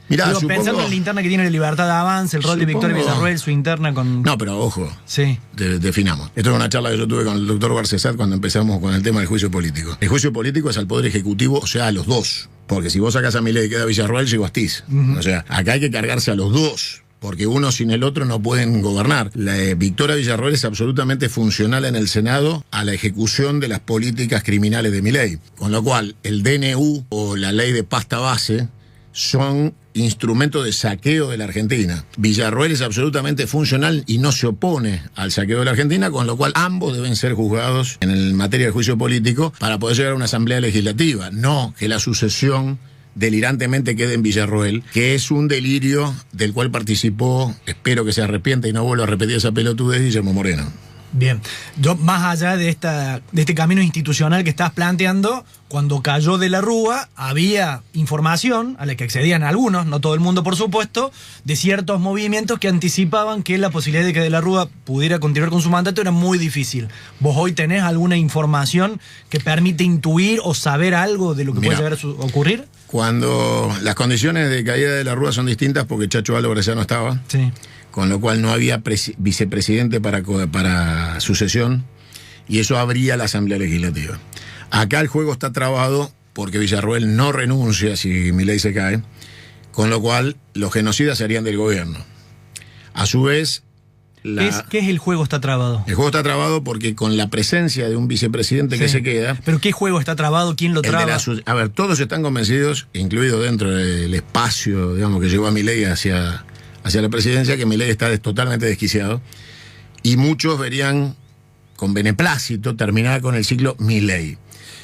Mirá, digo, pensando en la interna que tiene la Libertad de Avance, el rol de Victoria Villarroel, su interna con... No, pero ojo, sí. Definamos. Esto es una charla que yo tuve con el doctor Garcesat cuando empezamos con el tema del juicio político. El juicio político es al Poder Ejecutivo, o sea, a los dos. Porque si vos sacás a Milei y queda Villarroel, llegó Astiz. O sea, acá hay que cargarse a los dos. Porque uno sin el otro no pueden gobernar. La Victoria Villarroel es absolutamente funcional en el Senado a la ejecución de las políticas criminales de Milei. Con lo cual, el DNU o la ley de pasta base son instrumentos de saqueo de la Argentina. Villarroel es absolutamente funcional y no se opone al saqueo de la Argentina, con lo cual ambos deben ser juzgados en materia de juicio político para poder llegar a una asamblea legislativa. No que la sucesión delirantemente quede en Villarroel, que es un delirio del cual participó, espero que se arrepienta y no vuelva a repetir esa pelotudez, Guillermo Moreno. Bien, yo más allá de este camino institucional que estás planteando, cuando cayó de la Rúa había información a la que accedían algunos, no todo el mundo por supuesto, de ciertos movimientos que anticipaban que la posibilidad de que de la Rúa pudiera continuar con su mandato era muy difícil. ¿Vos hoy tenés alguna información que permite intuir o saber algo de lo que puede llegar a ocurrir? Cuando las condiciones de caída de la Rúa son distintas porque Chacho Álvarez ya no estaba. Sí. Con lo cual no había vicepresidente para sucesión y eso abría la Asamblea Legislativa. Acá el juego está trabado porque Villarroel no renuncia si Milei se cae, con lo cual los genocidas serían del gobierno. A su vez... ¿Qué es el juego está trabado? El juego está trabado porque con la presencia de un vicepresidente que se queda... ¿Pero qué juego está trabado? ¿Quién lo traba? A ver, todos están convencidos, incluido dentro del espacio, digamos, que llevó a Milei hacia la presidencia, que Milei está totalmente desquiciado, y muchos verían con beneplácito terminar con el ciclo Milei.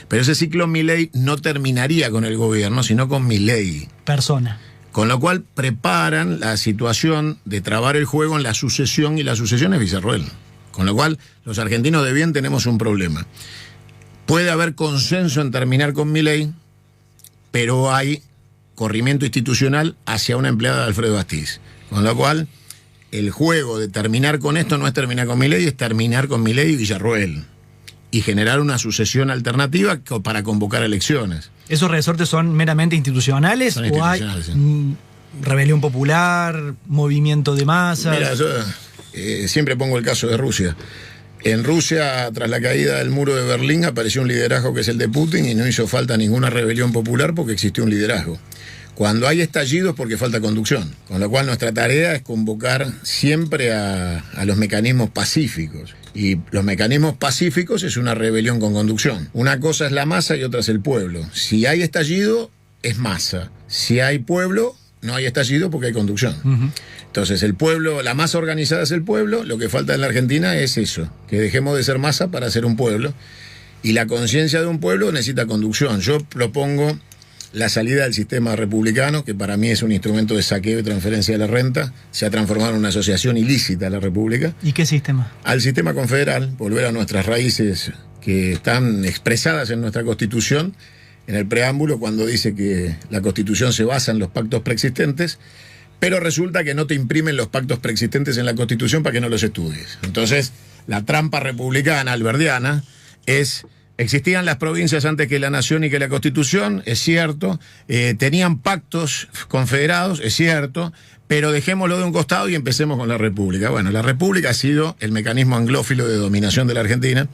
Pero ese ciclo Milei no terminaría con el gobierno, sino con Milei. Persona. Con lo cual preparan la situación de trabar el juego en la sucesión, y la sucesión es Villarroel. Con lo cual, los argentinos de bien tenemos un problema. Puede haber consenso en terminar con Milei, pero hay corrimiento institucional hacia una empleada de Alfredo Astiz. Con lo cual, el juego de terminar con esto no es terminar con Milei, es terminar con Milei y Villarroel. Y generar una sucesión alternativa para convocar elecciones. ¿Esos resortes son meramente institucionales? Son ¿O hay rebelión popular, movimiento de masas? Mira, yo siempre pongo el caso de Rusia. En Rusia, tras la caída del muro de Berlín, apareció un liderazgo que es el de Putin y no hizo falta ninguna rebelión popular porque existió un liderazgo. Cuando hay estallidos porque falta conducción, con lo cual nuestra tarea es convocar siempre a los mecanismos pacíficos. Y los mecanismos pacíficos es una rebelión con conducción. Una cosa es la masa y otra es el pueblo. Si hay estallido, es masa. Si hay pueblo, no hay estallido porque hay conducción. Entonces el pueblo, la masa organizada es el pueblo. Lo que falta en la Argentina es eso, que dejemos de ser masa para ser un pueblo. Y la conciencia de un pueblo necesita conducción. Yo propongo la salida del sistema republicano, que para mí es un instrumento de saqueo y transferencia de la renta. Se ha transformado en una asociación ilícita a la República. ¿Y qué sistema? Al sistema confederal, volver a nuestras raíces que están expresadas en nuestra Constitución, en el preámbulo, cuando dice que la Constitución se basa en los pactos preexistentes, pero resulta que no te imprimen los pactos preexistentes en la Constitución para que no los estudies. Entonces, la trampa republicana alberdiana es Existían las provincias antes que la nación y que la Constitución, es cierto. Tenían pactos confederados, es cierto. Pero dejémoslo de un costado y empecemos con la República. Bueno, la República ha sido el mecanismo anglófilo de dominación de la Argentina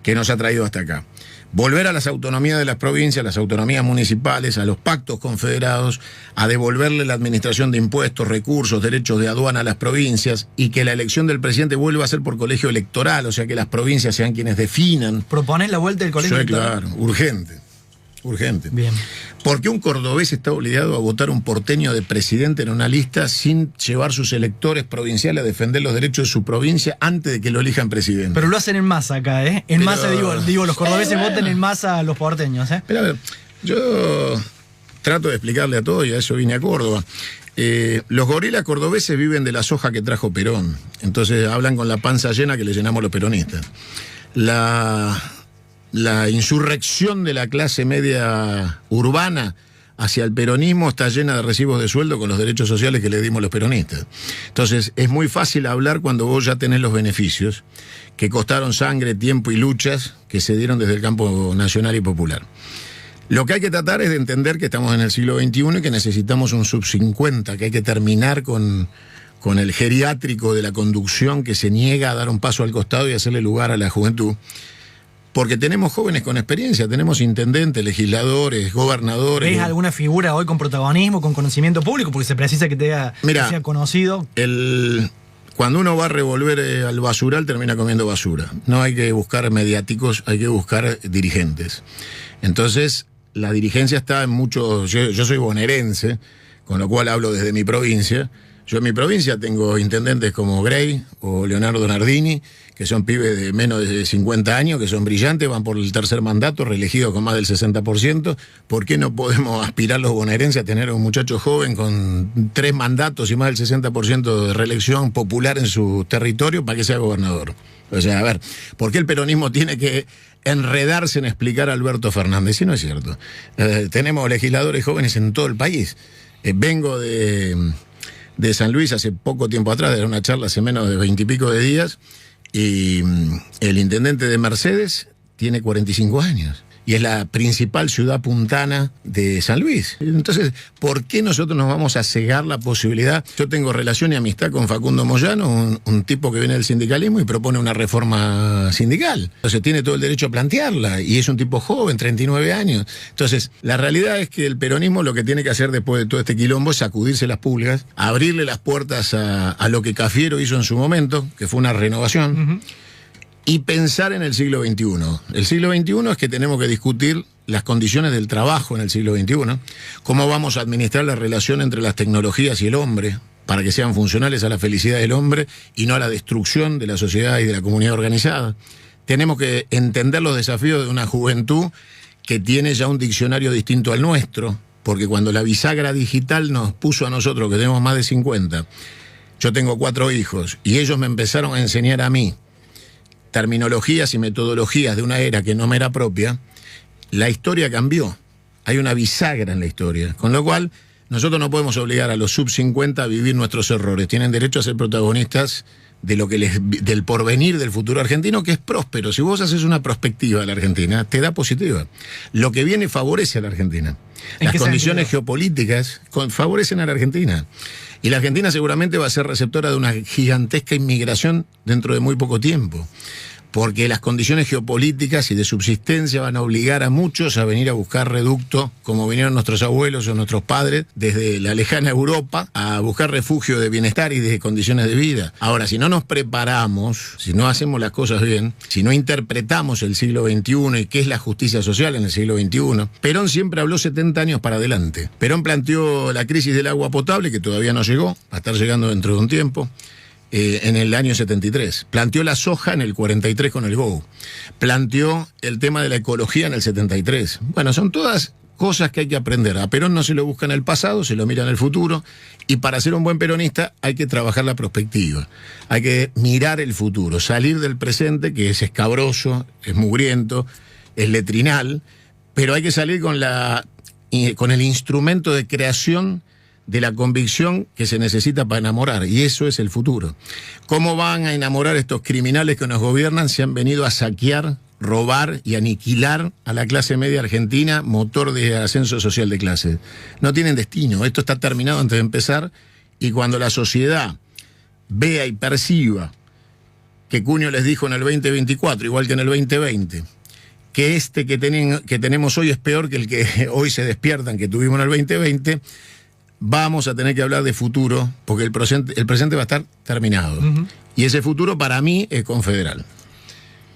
que nos ha traído hasta acá. Volver a las autonomías de las provincias, las autonomías municipales, a los pactos confederados, a devolverle la administración de impuestos, recursos, derechos de aduana a las provincias y que la elección del presidente vuelva a ser por colegio electoral, o sea que las provincias sean quienes definan. ¿Propones la vuelta del colegio electoral? Claro, urgente. Urgente. Bien. ¿Por qué un cordobés está obligado a votar un porteño de presidente en una lista sin llevar sus electores provinciales a defender los derechos de su provincia antes de que lo elijan presidente? Pero lo hacen en masa acá, ¿eh? En masa, digo, los cordobeses voten en masa a los porteños, ¿eh? Pero a ver, yo trato de explicarle a todos, y a eso vine a Córdoba. Los gorilas cordobeses viven de la soja que trajo Perón. Entonces hablan con la panza llena que le llenamos los peronistas. La insurrección de la clase media urbana hacia el peronismo está llena de recibos de sueldo con los derechos sociales que le dimos los peronistas. Entonces, es muy fácil hablar cuando vos ya tenés los beneficios que costaron sangre, tiempo y luchas que se dieron desde el campo nacional y popular. Lo que hay que tratar es de entender que estamos en el siglo XXI y que necesitamos un sub-50, que hay que terminar con el geriátrico de la conducción que se niega a dar un paso al costado y hacerle lugar a la juventud. Porque tenemos jóvenes con experiencia, tenemos intendentes, legisladores, gobernadores. ¿Ves alguna figura hoy con protagonismo, con conocimiento público? Porque se precisa que sea conocido. Cuando uno va a revolver al basural, termina comiendo basura. No hay que buscar mediáticos, hay que buscar dirigentes. Entonces, la dirigencia está en muchos... Yo soy bonaerense, con lo cual hablo desde mi provincia. Yo en mi provincia tengo intendentes como Grey o Leonardo Nardini, que son pibes de menos de 50 años, que son brillantes, van por el tercer mandato, reelegidos con más del 60%. ¿Por qué no podemos aspirar los bonaerenses a tener un muchacho joven con 3 mandatos y más del 60% de reelección popular en su territorio para que sea gobernador? O sea, a ver, ¿por qué el peronismo tiene que enredarse en explicar a Alberto Fernández? Si no es cierto. Tenemos legisladores jóvenes en todo el país. Vengo de San Luis hace poco tiempo atrás, era una charla hace menos de 20 y pico de días, y el intendente de Mercedes tiene 45 años. Y es la principal ciudad puntana de San Luis. Entonces, ¿por qué nosotros nos vamos a cegar la posibilidad? Yo tengo relación y amistad con Facundo Moyano, un tipo que viene del sindicalismo y propone una reforma sindical. Entonces tiene todo el derecho a plantearla, y es un tipo joven, 39 años. Entonces, la realidad es que el peronismo lo que tiene que hacer después de todo este quilombo es sacudirse las pulgas, abrirle las puertas a lo que Cafiero hizo en su momento, que fue una renovación. Y pensar en el siglo XXI. El siglo XXI es que tenemos que discutir las condiciones del trabajo en el siglo XXI, cómo vamos a administrar la relación entre las tecnologías y el hombre, para que sean funcionales a la felicidad del hombre y no a la destrucción de la sociedad y de la comunidad organizada. Tenemos que entender los desafíos de una juventud que tiene ya un diccionario distinto al nuestro, porque cuando la bisagra digital nos puso a nosotros, que tenemos más de 50, yo tengo 4 hijos, y ellos me empezaron a enseñar a mí terminologías y metodologías de una era que no me era propia, la historia cambió. Hay una bisagra en la historia. Con lo cual, nosotros no podemos obligar a los sub-50 a vivir nuestros errores. Tienen derecho a ser protagonistas de lo que del porvenir del futuro argentino, que es próspero. Si vos haces una prospectiva de la Argentina, te da positiva. Lo que viene favorece a la Argentina. Las condiciones geopolíticas favorecen a la Argentina. Y la Argentina seguramente va a ser receptora de una gigantesca inmigración dentro de muy poco tiempo, porque las condiciones geopolíticas y de subsistencia van a obligar a muchos a venir a buscar reducto, como vinieron nuestros abuelos o nuestros padres, desde la lejana Europa, a buscar refugio de bienestar y de condiciones de vida. Ahora, si no nos preparamos, si no hacemos las cosas bien, si no interpretamos el siglo XXI y qué es la justicia social en el siglo XXI, Perón siempre habló 70 años para adelante. Perón planteó la crisis del agua potable, que todavía no llegó, va a estar llegando dentro de un tiempo, en el año 73. Planteó la soja en el 43 con el GO. Planteó el tema de la ecología en el 73. Bueno, son todas cosas que hay que aprender. A Perón no se lo busca en el pasado, se lo mira en el futuro. Y para ser un buen peronista hay que trabajar la perspectiva. Hay que mirar el futuro, salir del presente, que es escabroso, es mugriento, es letrinal, pero hay que salir con el instrumento de creación de la convicción que se necesita para enamorar, y eso es el futuro. ¿Cómo van a enamorar estos criminales que nos gobiernan si han venido a saquear robar y aniquilar a la clase media argentina, motor de ascenso social de clase. No tienen destino, esto está terminado antes de empezar, y cuando la sociedad vea y perciba que Cuño les dijo en el 2024, igual que en el 2020, que que tenemos hoy es peor que el que hoy se despiertan que tuvimos en el 2020, vamos a tener que hablar de futuro, porque el presente va a estar terminado. Y ese futuro para mí es confederal.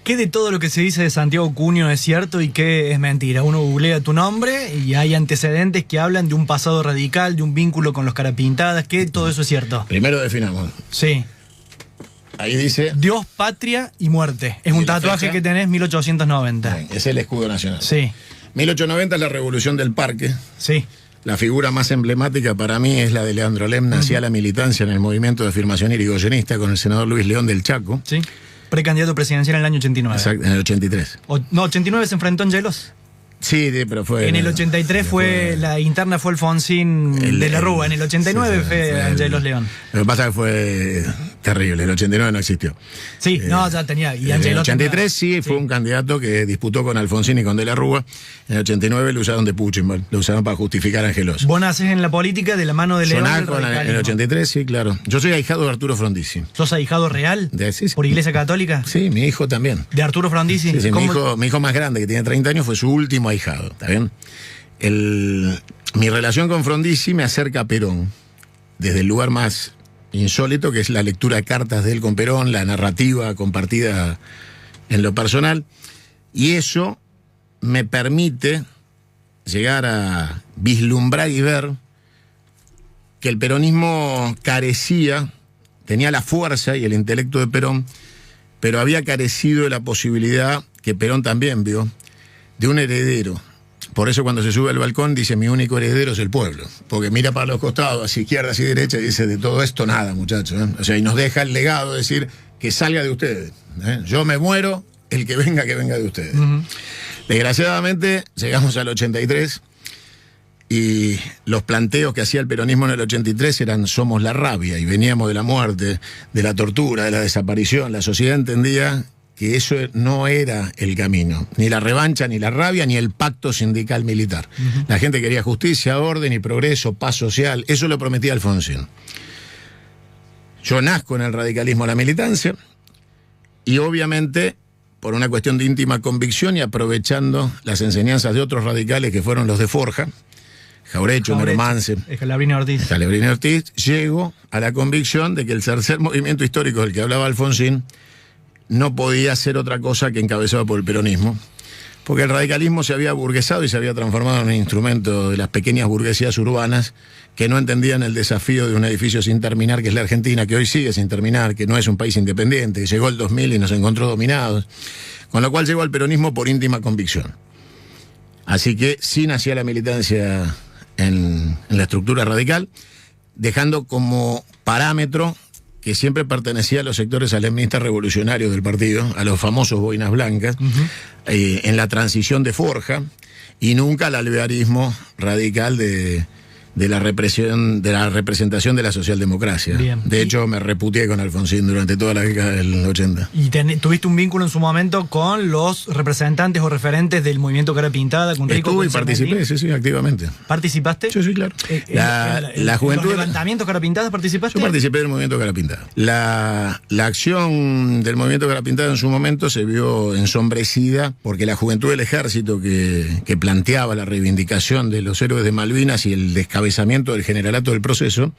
¿Qué de todo lo que se dice de Santiago Cuño es cierto y qué es mentira? Uno googlea tu nombre y hay antecedentes que hablan de un pasado radical, de un vínculo con los Carapintadas. ¿Qué todo eso es cierto? Primero definamos. Sí. Ahí dice... Dios, patria y muerte. Es un tatuaje que tenés, 1890. Bien, es el escudo nacional. Sí. 1890 es la Revolución del Parque. Sí. La figura más emblemática para mí es la de Leandro Lemna hacia la militancia en el movimiento de afirmación irigoyenista con el senador Luis León del Chaco. Sí. Precandidato presidencial en el año 89. Exacto, en el 83. No, 89 se enfrentó en Gelos. Sí, pero fue... En el 83 la interna fue Alfonsín de la Rúa. En el 89 fue Angelos León. Lo que pasa es que fue terrible. El 89 no existió. Sí, no, ya tenía. Y en el 83 tenía, sí fue un candidato que disputó con Alfonsín y con de la Rúa. En el 89 lo usaron de Puchenberg. Lo usaron para justificar a Angelos. Vos nacés en la política de la mano de León. En el 83, sí, claro. Yo soy ahijado de Arturo Frondizi. ¿Sos ahijado real? Sí. ¿Por Iglesia Católica? Sí, mi hijo también. ¿De Arturo Frondizi? Sí, mi hijo más grande, que tiene 30 años, fue su último ahijado. ¿Está bien? Mi relación con Frondizi me acerca a Perón, desde el lugar más insólito, que es la lectura de cartas de él con Perón, la narrativa compartida en lo personal, y eso me permite llegar a vislumbrar y ver que el peronismo tenía la fuerza y el intelecto de Perón, pero había carecido de la posibilidad, que Perón también vio, de un heredero. Por eso cuando se sube al balcón dice: mi único heredero es el pueblo, porque mira para los costados, hacia izquierda, hacia derecha, y dice: de todo esto nada, muchachos, ¿eh? O sea, y nos deja el legado de decir que salga de ustedes, ¿eh? Yo me muero, el que venga de ustedes. Desgraciadamente llegamos al 83 y los planteos que hacía el peronismo en el 83 eran: somos la rabia, y veníamos de la muerte, de la tortura, de la desaparición. La sociedad entendía que eso no era el camino, ni la revancha, ni la rabia, ni el pacto sindical militar. La gente quería justicia, orden y progreso, paz social. Eso lo prometía Alfonsín. Yo nazco en el radicalismo a la militancia, y obviamente por una cuestión de íntima convicción y aprovechando las enseñanzas de otros radicales que fueron los de Forja, Jaurecho, Meromance, Scalabrini Ortiz, llego a la convicción de que el tercer movimiento histórico del que hablaba Alfonsín no podía ser otra cosa que encabezado por el peronismo, porque el radicalismo se había burguesado y se había transformado en un instrumento de las pequeñas burguesías urbanas que no entendían el desafío de un edificio sin terminar, que es la Argentina, que hoy sigue sin terminar, que no es un país independiente, que llegó el 2000 y nos encontró dominados, con lo cual llegó al peronismo por íntima convicción. Así que sí nacía la militancia en la estructura radical, dejando como parámetro que siempre pertenecía a los sectores aleministas revolucionarios del partido, a los famosos boinas blancas, en la transición de Forja, y nunca al alvearismo radical de la representación de la socialdemocracia. Bien. De hecho, me reputié con Alfonsín durante toda la década del 80. ¿Y tuviste un vínculo en su momento con los representantes o referentes del movimiento Cara Pintada? Con Rico, estuve y participé, sí, activamente. ¿Participaste? Sí, claro. La juventud... ¿En los levantamientos Cara Pintada participaste? Yo participé del movimiento Cara Pintada. La acción del movimiento Cara Pintada en su momento se vio ensombrecida porque la juventud del ejército que planteaba la reivindicación de los héroes de Malvinas y el descabezamiento del generalato del proceso,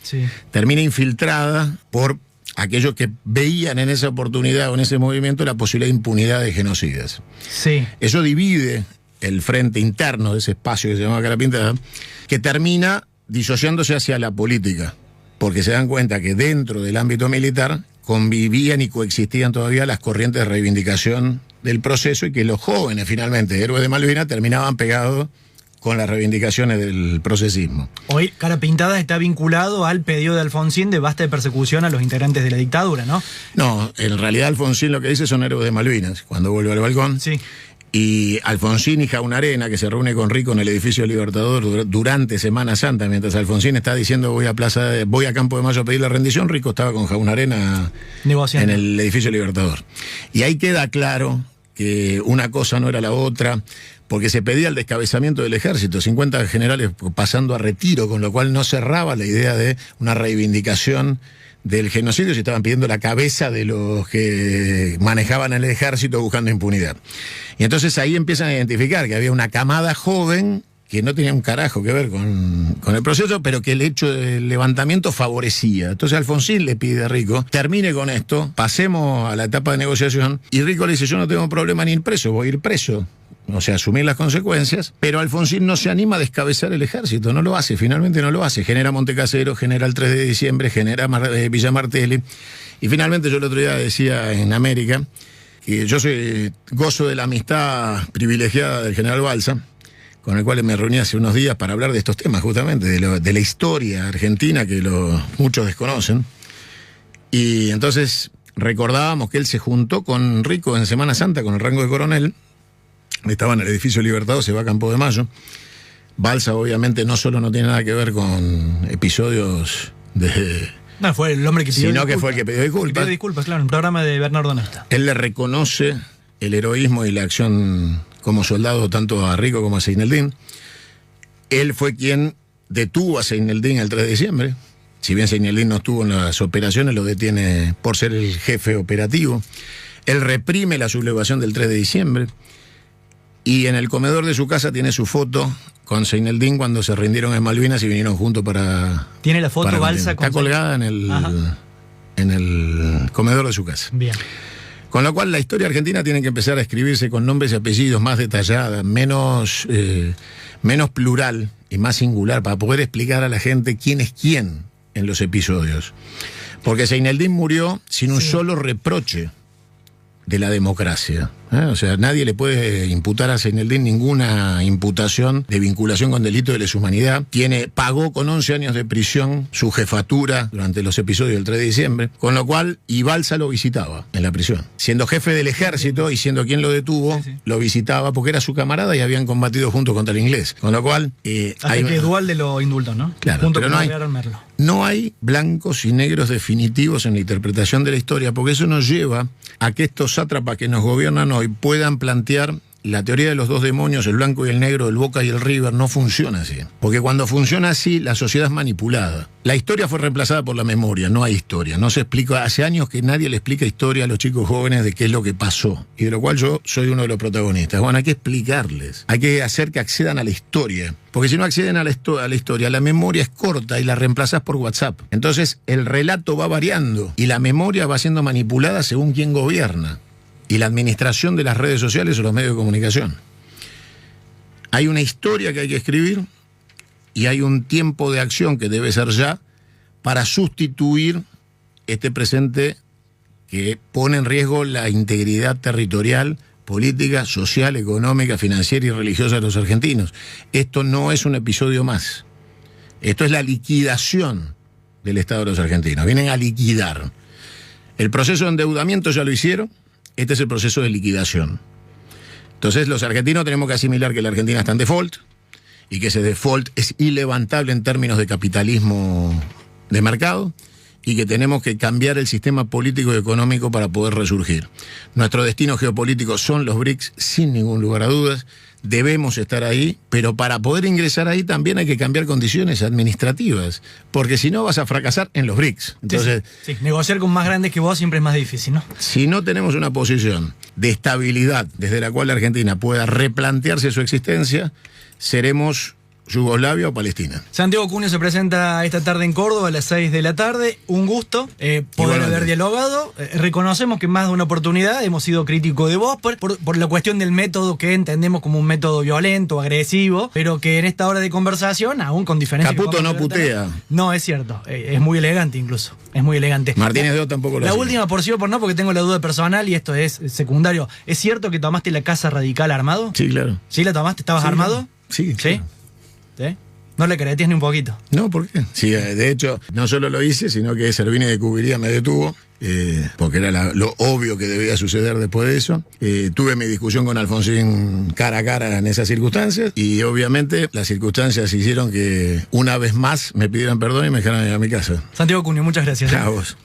termina infiltrada por aquellos que veían en esa oportunidad o en ese movimiento la posibilidad de impunidad de genocidas. Sí. Eso divide el frente interno de ese espacio que se llama Cara Pintada, que termina disociándose hacia la política, porque se dan cuenta que dentro del ámbito militar convivían y coexistían todavía las corrientes de reivindicación del proceso, y que los jóvenes, finalmente, héroes de Malvinas, terminaban pegados con las reivindicaciones del procesismo. Hoy Cara Pintada está vinculado al pedido de Alfonsín de basta de persecución a los integrantes de la dictadura, ¿no? No, en realidad Alfonsín lo que dice son héroes de Malvinas, cuando vuelve al balcón. Sí. Y Alfonsín y Jaunarena, que se reúne con Rico en el edificio Libertador durante Semana Santa, mientras Alfonsín está diciendo voy a Campo de Mayo a pedir la rendición, Rico estaba con Jaunarena negociando en el edificio Libertador. Y ahí queda claro que una cosa no era la otra, porque se pedía el descabezamiento del ejército, 50 generales pasando a retiro, con lo cual no cerraba la idea de una reivindicación del genocidio, se estaban pidiendo la cabeza de los que manejaban el ejército buscando impunidad. Y entonces ahí empiezan a identificar que había una camada joven que no tenía un carajo que ver con el proceso, pero que el hecho del levantamiento favorecía. Entonces Alfonsín le pide a Rico, termine con esto, pasemos a la etapa de negociación, y Rico le dice, yo no tengo problema en ir preso, voy a ir preso. O sea, asumir las consecuencias, pero Alfonsín no se anima a descabezar el ejército, no lo hace, finalmente no lo hace. Genera Montecasero, genera el 3 de diciembre, genera Villa Martelli, y finalmente yo el otro día decía en América que yo gozo de la amistad privilegiada del general Balsa, con el cual me reuní hace unos días para hablar de estos temas, justamente, de la historia argentina que muchos desconocen. Y entonces recordábamos que él se juntó con Rico en Semana Santa con el rango de coronel, estaba en el edificio Libertador, se va a Campo de Mayo. Balsa obviamente no solo no tiene nada que ver con episodios de... No, fue el hombre que pidió sino disculpas. que fue el que pidió disculpas. Pidió disculpas, claro, en un programa de Bernardo Nesta. Él le reconoce el heroísmo y la acción como soldado tanto a Rico como a Seineldín. Él fue quien detuvo a Seineldín el 3 de diciembre. Si bien Seineldín no estuvo en las operaciones, lo detiene por ser el jefe operativo. Él reprime la sublevación del 3 de diciembre. Y en el comedor de su casa tiene su foto con Seineldín cuando se rindieron en Malvinas y vinieron juntos para... Tiene la foto Balsa con... Está colgada en el comedor de su casa. Bien. Con lo cual la historia argentina tiene que empezar a escribirse con nombres y apellidos más detallada, menos plural y más singular, para poder explicar a la gente quién es quién en los episodios. Porque Seineldín murió sin un solo reproche de la democracia. O sea, nadie le puede imputar a Seineldín ninguna imputación de vinculación con delito de lesa humanidad. Pagó con 11 años de prisión su jefatura durante los episodios del 3 de diciembre, con lo cual Balsa lo visitaba en la prisión. Siendo jefe del ejército y siendo quien lo detuvo, lo visitaba porque era su camarada y habían combatido juntos contra el inglés. Con lo cual... hasta que Duhalde lo indultó, ¿no? Claro, junto pero con no hay blancos y negros definitivos en la interpretación de la historia, porque eso nos lleva a que estos sátrapas que nos gobiernan hoy puedan plantear la teoría de los dos demonios, el blanco y el negro, el Boca y el River. No funciona así. Porque cuando funciona así, la sociedad es manipulada. La historia fue reemplazada por la memoria, no hay historia. No se explica, hace años que nadie le explica historia a los chicos jóvenes de qué es lo que pasó. Y de lo cual yo soy uno de los protagonistas. Bueno, hay que explicarles. Hay que hacer que accedan a la historia. Porque si no acceden a la historia, la memoria es corta y la reemplazás por WhatsApp. Entonces, el relato va variando y la memoria va siendo manipulada según quién gobierna. Y la administración de las redes sociales o los medios de comunicación. Hay una historia que hay que escribir y hay un tiempo de acción que debe ser ya para sustituir este presente que pone en riesgo la integridad territorial, política, social, económica, financiera y religiosa de los argentinos. Esto no es un episodio más. Esto es la liquidación del Estado de los argentinos. Vienen a liquidar. El proceso de endeudamiento ya lo hicieron. Este es el proceso de liquidación. Entonces los argentinos tenemos que asimilar que la Argentina está en default y que ese default es ilevantable en términos de capitalismo de mercado y que tenemos que cambiar el sistema político y económico para poder resurgir. Nuestro destino geopolítico son los BRICS, sin ningún lugar a dudas. Debemos estar ahí, pero para poder ingresar ahí también hay que cambiar condiciones administrativas, porque si no vas a fracasar en los BRICS. Entonces, sí, negociar con más grandes que vos siempre es más difícil, ¿no? Si no tenemos una posición de estabilidad desde la cual la Argentina pueda replantearse su existencia, seremos Yugoslavia o Palestina. Santiago Cunio se presenta esta tarde en Córdoba a las 6 de la tarde. Un gusto poder haber dialogado. Reconocemos que en más de una oportunidad hemos sido críticos de vos por la cuestión del método que entendemos como un método violento, agresivo, pero que en esta hora de conversación, aún con diferencia... Caputo no putea. No, es cierto. Es muy elegante incluso. Es muy elegante. Martínez de O tampoco lo hace. La última por sí o por no, porque tengo la duda personal y esto es secundario. ¿Es cierto que tomaste la Casa Radical armado? Sí, claro. ¿Sí la tomaste? ¿Estabas armado? Sí. ¿Sí? ¿Sí? No le creetías ni un poquito. No, ¿por qué? Sí, de hecho, no solo lo hice, sino que Servini de Cubiría me detuvo, porque era lo obvio que debía suceder después de eso. Tuve mi discusión con Alfonsín cara a cara en esas circunstancias, y obviamente las circunstancias hicieron que una vez más me pidieran perdón y me dejaran ir a mi casa. Santiago Cunio, muchas gracias. A vos.